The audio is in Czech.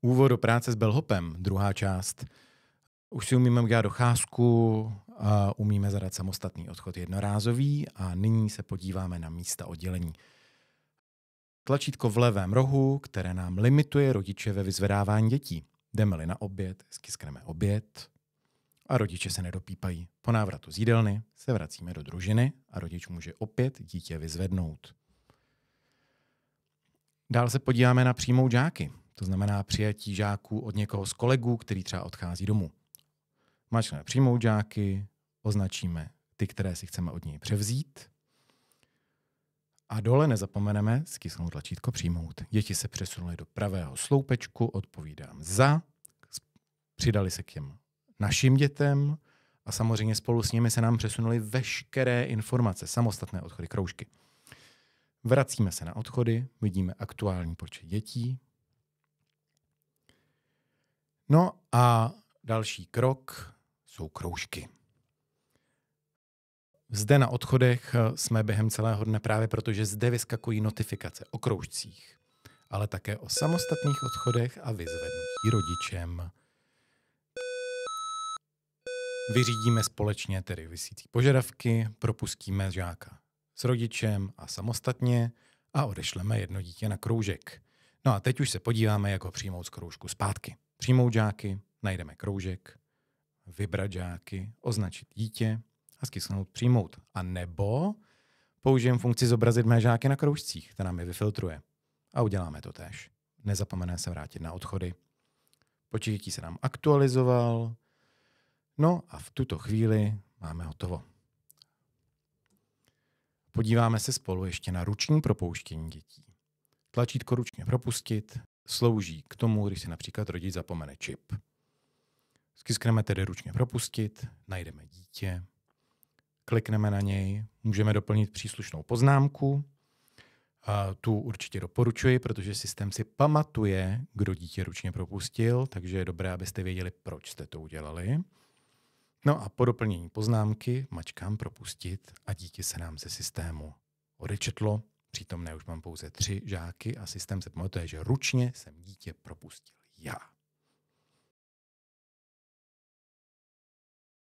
Úvod do práce s bellhopem, druhá část. Už si umíme udělat docházku, a umíme zadat samostatný odchod jednorázový a nyní se podíváme na místa oddělení. Tlačítko v levém rohu, které nám limituje rodiče ve vyzvedávání dětí. Jdeme-li na oběd, stiskneme oběd a rodiče se nedopípají. Po návratu z jídelny se vracíme do družiny a rodič může opět dítě vyzvednout. Dál se podíváme na přijmout žáky. To znamená přijatí žáků od někoho z kolegů, který třeba odchází domů. Mačkneme přijmout žáky, označíme ty, které si chceme od něj převzít. A dole nezapomeneme stisknout tlačítko přijmout. Děti se přesunuly do pravého sloupečku, odpovídám za, přidali se k těm našim dětem a samozřejmě spolu s nimi se nám přesunuly veškeré informace, samostatné odchody, kroužky. Vracíme se na odchody, vidíme aktuální počet dětí. No a další krok jsou kroužky. Zde na odchodech jsme během celého dne právě protože zde vyskakují notifikace o kroužcích, ale také o samostatných odchodech a vyzvednutí rodičem. Vyřídíme společně tedy visící požadavky, propustíme žáka s rodičem a samostatně a odešleme jedno dítě na kroužek. No a teď už se podíváme, jak ho přijmout z kroužku zpátky. Přijmout žáky, najdeme kroužek, vybrat žáky, označit dítě a stisknout přijmout. A nebo použijeme funkci zobrazit mé žáky na kroužcích, která nám je vyfiltruje. A uděláme to též. Nezapomeňme se vrátit na odchody. Počet dětí se nám aktualizoval. No a v tuto chvíli máme hotovo. Podíváme se spolu ještě na ruční propouštění dětí. Tlačítko ručně propustit slouží k tomu, když si například rodič zapomene čip. Stiskneme tedy ručně propustit, najdeme dítě, klikneme na něj, můžeme doplnit příslušnou poznámku. A tu určitě doporučuji, protože systém si pamatuje, kdo dítě ručně propustil, takže je dobré, abyste věděli, proč jste to udělali. No a po doplnění poznámky mačkám propustit a dítě se nám ze systému odečetlo. Přítomné už mám pouze 3 žáky a systém se pamatuje, že ručně jsem dítě propustil já.